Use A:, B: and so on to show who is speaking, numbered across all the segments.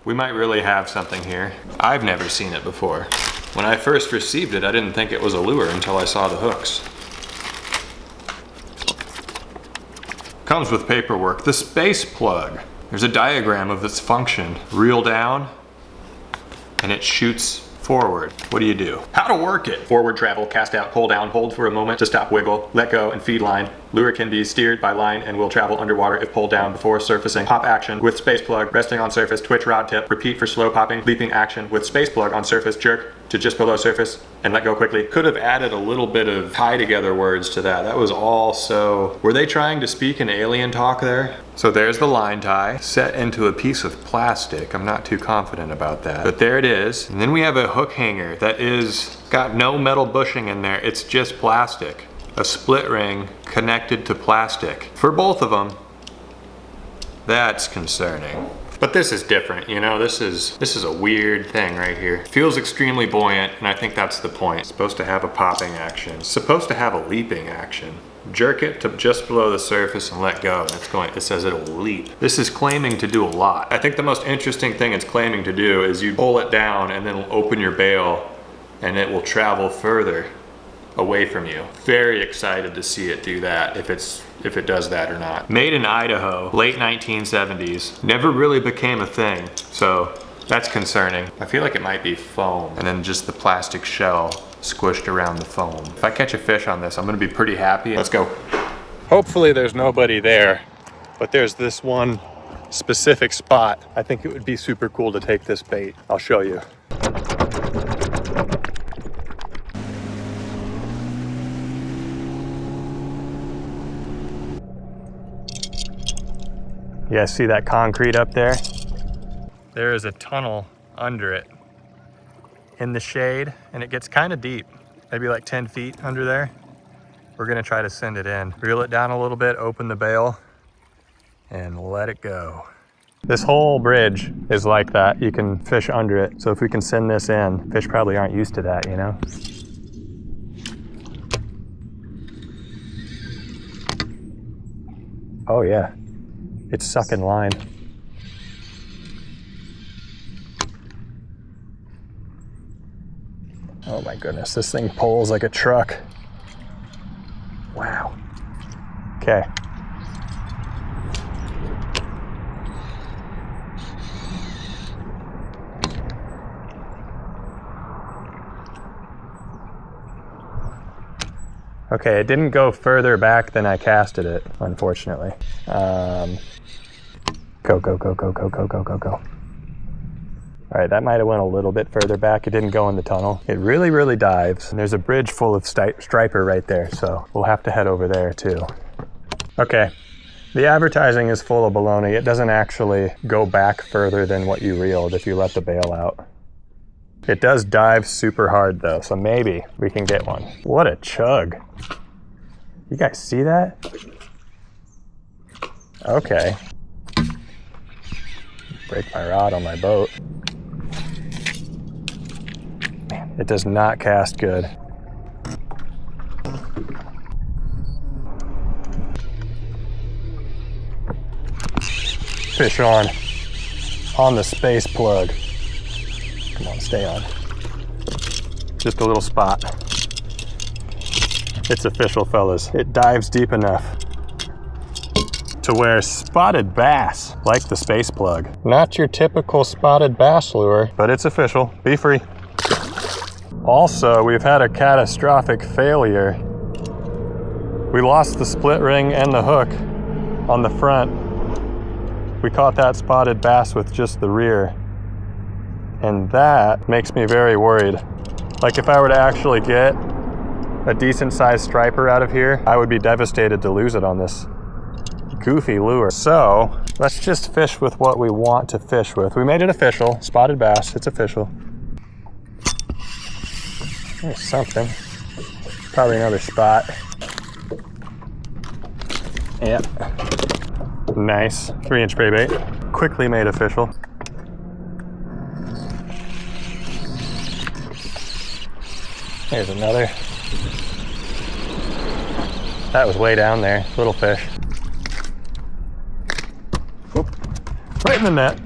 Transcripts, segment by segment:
A: We might really have something here. I've never seen it before. When I first received it, I didn't think it was a lure until I saw the hooks. Comes with paperwork. The space plug. There's a diagram of its function. Reel down, and it shoots forward. What do you do? How to work it. Forward travel, cast out, pull down, hold for a moment to stop, wiggle, let go, and feed line. Lure can be steered by line and will travel underwater if pulled down before surfacing. Pop action with space plug, resting on surface, twitch rod tip. Repeat for slow popping, leaping action with space plug on surface, jerk to just below surface and let go quickly. Could have added a little bit of tie together words to that. That was all so... Were they trying to speak an alien talk there? So there's the line tie set into a piece of plastic. I'm not too confident about that, but there it is. And then we have a hook hanger that is got no metal bushing in there. It's just plastic. A split ring connected to plastic for both of them. That's concerning. But this is different, you know, this is a weird thing right here. Feels extremely buoyant, and I think that's the point. It's supposed to have a popping action. It's supposed to have a leaping action. Jerk it to just below the surface and let go. It says it'll leap. This is claiming to do a lot. I think the most interesting thing it's claiming to do is you pull it down and then open your bail and it will travel further away from you. Very excited to see it do that, if it does that or not. Made in Idaho, late 1970s. Never really became a thing, so that's concerning. I feel like it might be foam, and then just the plastic shell squished around the foam. If I catch a fish on this, I'm gonna be pretty happy. Let's go. Hopefully there's nobody there, but there's this one specific spot. I think it would be super cool to take this bait. I'll show you. You guys see that concrete up there? There is a tunnel under it in the shade, and it gets kind of deep, maybe like 10 feet under there. We're gonna try to send it in. Reel it down a little bit, open the bail, and let it go. This whole bridge is like that. You can fish under it. So if we can send this in, fish probably aren't used to that, you know? Oh yeah. It's sucking line. Oh my goodness, this thing pulls like a truck. Wow. Okay. Okay, it didn't go further back than I casted it, unfortunately. Go, go, go, go, go, go, go, go, go. All right, that might have went a little bit further back. It didn't go in the tunnel. It really, really dives. And there's a bridge full of striper right there, so we'll have to head over there too. Okay, the advertising is full of baloney. It doesn't actually go back further than what you reeled if you let the bail out. It does dive super hard though, so maybe we can get one. What a chug. You guys see that? Okay. Break my rod on my boat. Man, it does not cast good. Fish on the space plug. Come on, stay on. Just a little spot. It's official, fellas. It dives deep enough to where spotted bass like the space plug. Not your typical spotted bass lure, but it's official. Be free. Also, we've had a catastrophic failure. We lost the split ring and the hook on the front. We caught that spotted bass with just the rear. And that makes me very worried. Like if I were to actually get a decent sized striper out of here, I would be devastated to lose it on this goofy lure. So let's just fish with what we want to fish with. We made it official, spotted bass, it's official. There's something, probably another spot. Yep, nice, 3-inch spray bait. Quickly made official. There's another. That was way down there, little fish. Whoop. Right in the net.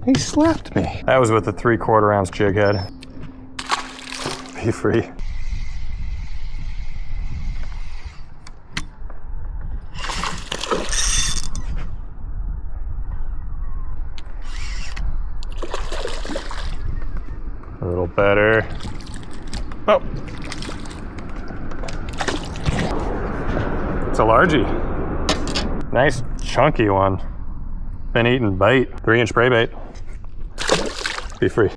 A: He slapped me. That was with a 3/4 ounce jig head. Be free. A little better. Oh. It's a largie. Nice chunky one. Been eating bait. 3-inch spray bait. Be free.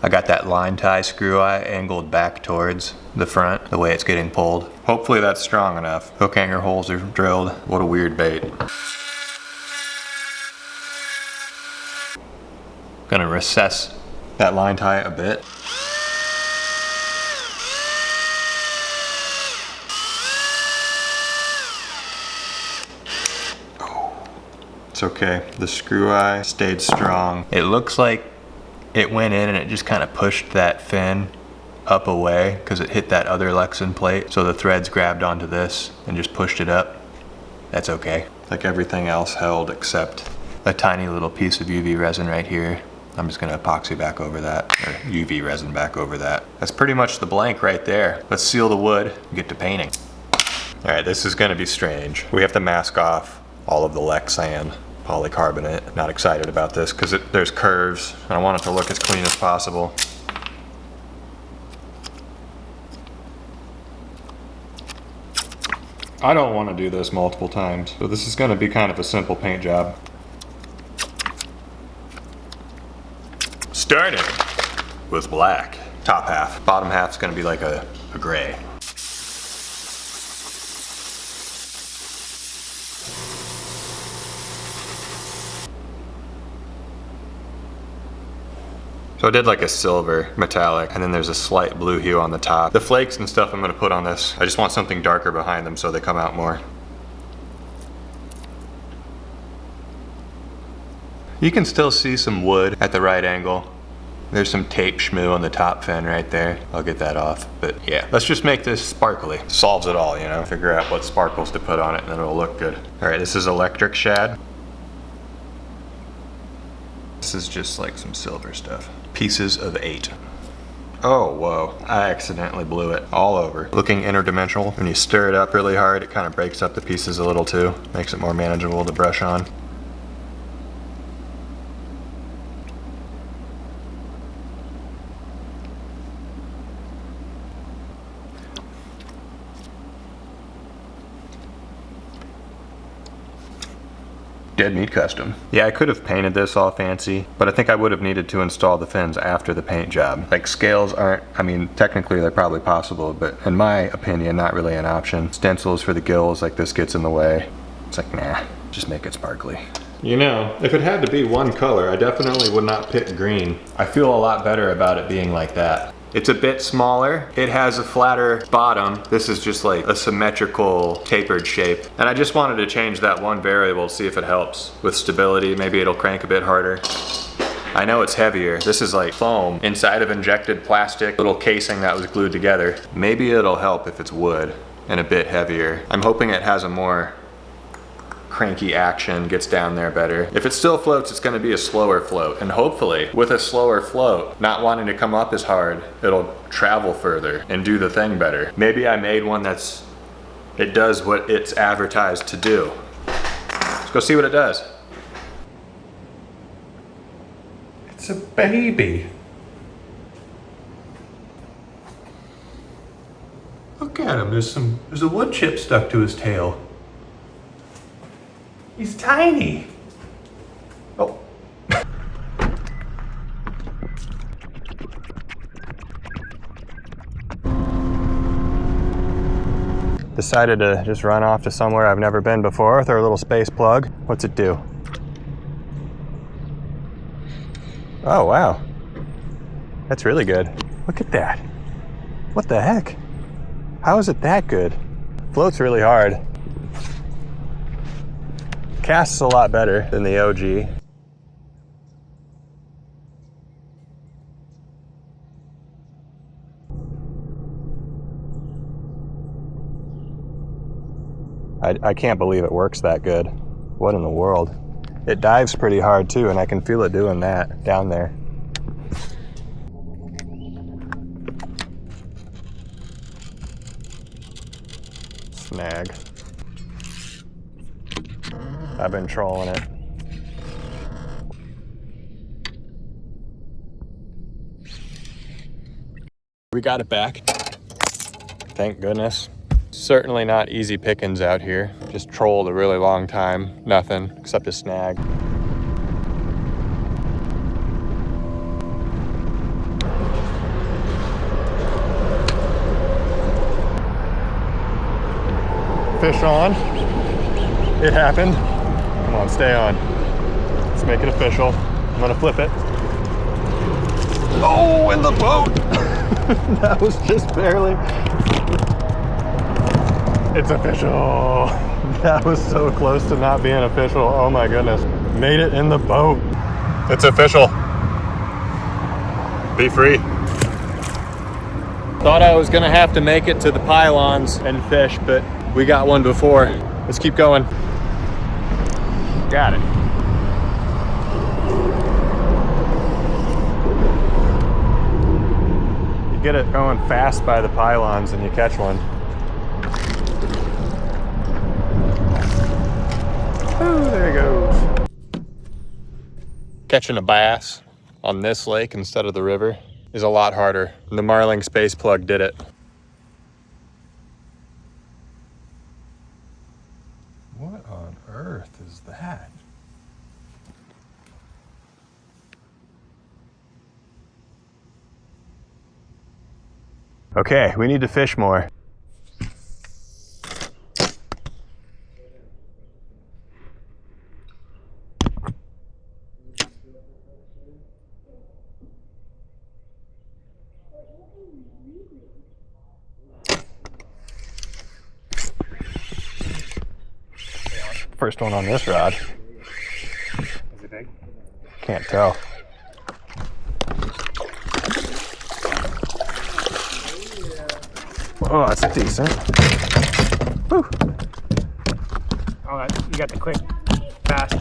A: I got that line tie screw eye angled back towards the front, the way it's getting pulled. Hopefully that's strong enough. Hook hanger holes are drilled. What a weird bait. Gonna recess that line tie a bit. It's okay. The screw eye stayed strong. It looks like it went in and it just kind of pushed that fin up away because it hit that other Lexan plate. So the threads grabbed onto this and just pushed it up. That's okay. Like everything else held except a tiny little piece of UV resin right here. I'm just gonna epoxy back over that, or UV resin back over that. That's pretty much the blank right there. Let's seal the wood and get to painting. All right, this is gonna be strange. We have to mask off all of the Lexan polycarbonate. Not excited about this because there's curves and I want it to look as clean as possible. I don't want to do this multiple times, so this is going to be kind of a simple paint job. Starting with black. Top half. Bottom half's going to be like a gray. So I did like a silver metallic, and then there's a slight blue hue on the top. The flakes and stuff I'm gonna put on this, I just want something darker behind them so they come out more. You can still see some wood at the right angle. There's some tape schmoo on the top fin right there. I'll get that off, but yeah. Let's just make this sparkly. Solves it all, you know? Figure out what sparkles to put on it and then it'll look good. All right, this is electric shad. This is just like some silver stuff. Pieces of 8. Oh, whoa. I accidentally blew it all over. Looking interdimensional. When you stir it up really hard, it kind of breaks up the pieces a little too. Makes it more manageable to brush on. Dead Meat Custom. Yeah, I could have painted this all fancy, but I think I would have needed to install the fins after the paint job. Like scales aren't, I mean, technically they're probably possible, but in my opinion, not really an option. Stencils for the gills, like this gets in the way. It's like, nah, just make it sparkly. You know, if it had to be one color, I definitely would not pick green. I feel a lot better about it being like that. It's a bit smaller. It has a flatter bottom. This is just like a symmetrical tapered shape. And I just wanted to change that one variable to see if it helps with stability. Maybe it'll crank a bit harder. I know it's heavier. This is like foam inside of injected plastic, little casing that was glued together. Maybe it'll help if it's wood and a bit heavier. I'm hoping it has a more cranky action gets down there better. If it still floats, it's gonna be a slower float. And hopefully, with a slower float, not wanting to come up as hard, it'll travel further and do the thing better. Maybe I made one it does what it's advertised to do. Let's go see what it does.
B: It's a baby. Look at him, there's a wood chip stuck to his tail. He's tiny. Oh.
A: Decided to just run off to somewhere I've never been before with our little space plug. What's it do? Oh, wow. That's really good. Look at that. What the heck? How is it that good? Floats really hard. Casts a lot better than the OG. I can't believe it works that good. What in the world? It dives pretty hard too, and I can feel it doing that down there. Snag. I've been trolling it. We got it back. Thank goodness. Certainly not easy pickings out here. Just trolled a really long time. Nothing except a snag. Fish on. It happened. Come on, stay on. Let's make it official. I'm gonna flip it. Oh, in the boat! That was just barely. It's official. That was so close to not being official. Oh my goodness. Made it in the boat. It's official. Be free. Thought I was gonna have to make it to the pylons and fish, but we got one before. Let's keep going. Got it. You get it going fast by the pylons and you catch one. Oh, there he goes. Catching a bass on this lake instead of the river is a lot harder. The Marling space plug did it.
B: What on earth is that?
A: Okay, we need to fish more. First one on this rod.
B: Is it big?
A: Can't tell. Oh, that's decent. Woo.
C: Oh, you got the quick, fast.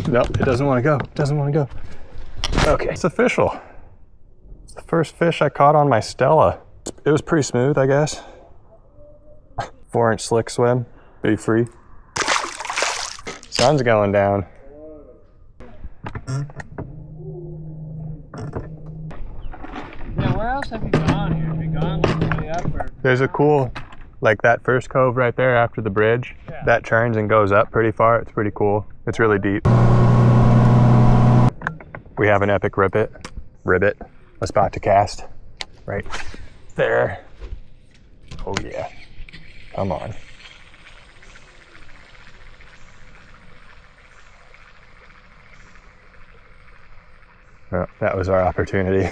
A: Nope, it doesn't want to go. It doesn't want to go. Okay, it's official. It's the first fish I caught on my Stella. It was pretty smooth, I guess. 4-inch slick swim, be free. Sun's going down.
C: Yeah, where else have you gone here? Have you gone like way up or?
A: There's a cool, like that first cove right there after the bridge.
C: Yeah.
A: That turns and goes up pretty far. It's pretty cool. It's really deep. We have an epic ribbit, a spot to cast right there. Oh yeah. Come on. Oh, that was our opportunity.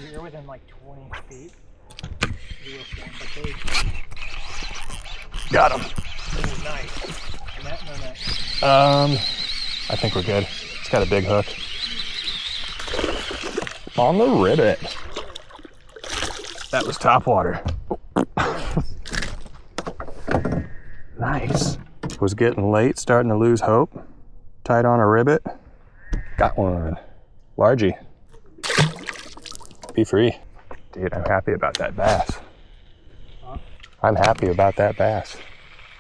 C: You're within like 20 feet.
A: Got him.
C: Oh, nice. Net, no net.
A: I think we're good. It's got a big hook. On the ribbit. That was top water. Nice. Was getting late, starting to lose hope. Tied on a ribbit. Got one. Largie. Be free. Dude, I'm happy about that bass.
C: Huh?
A: I'm happy about that bass.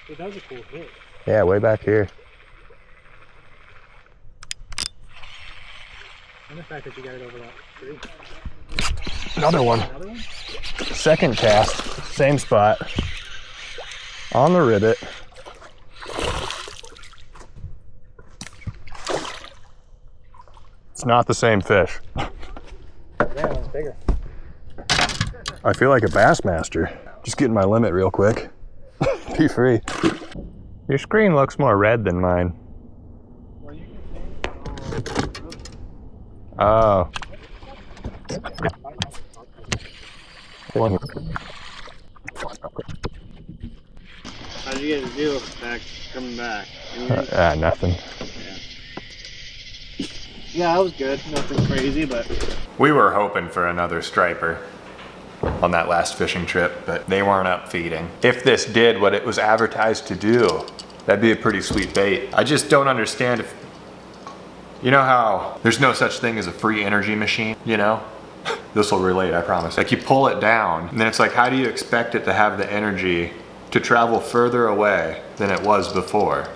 C: Dude, that was a cool hit.
A: Yeah, way back here.
C: And the fact that you got it over that tree.
A: Another one.
C: Another one?
A: Second cast, same spot. On the ribbit. It's not the same fish.
C: Yeah, that one's bigger.
A: I feel like a bass master. Just getting my limit real quick. Be free. Your screen looks more red than mine.
C: Well, you can change.
A: Oh.
C: How'd you guys do coming back?
A: Nothing.
C: Yeah, that was good. Nothing crazy, but
A: We were hoping for another striper on that last fishing trip, but they weren't up feeding. If this did what it was advertised to do, that'd be a pretty sweet bait. I just don't understand if, you know how there's no such thing as a free energy machine, you know? This will relate, I promise. Like you pull it down, and then it's like, how do you expect it to have the energy to travel further away than it was before?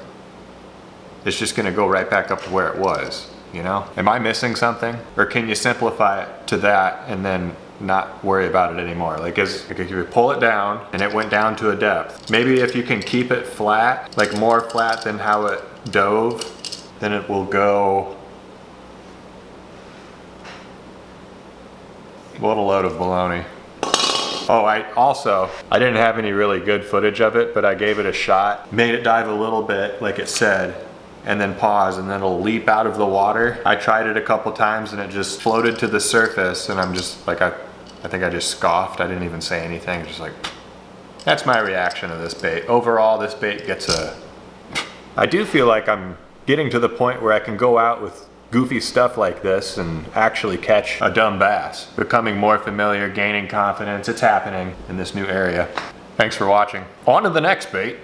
A: It's just gonna go right back up to where it was, you know? Am I missing something? Or can you simplify it to that and then not worry about it anymore? Like if you pull it down and it went down to a depth, maybe if you can keep it flat, like more flat than how it dove, then it will go. What a load of baloney. Oh, I didn't have any really good footage of it, but I gave it a shot. Made it dive a little bit, like it said, and then pause, and then it'll leap out of the water. I tried it a couple times and it just floated to the surface, and I'm just like, I think I just scoffed. I didn't even say anything, just like, that's my reaction to this bait. Overall, this bait gets a, I do feel like I'm getting to the point where I can go out with goofy stuff like this and actually catch a dumb bass. Becoming more familiar, gaining confidence. It's happening in this new area. Thanks for watching. On to the next bait.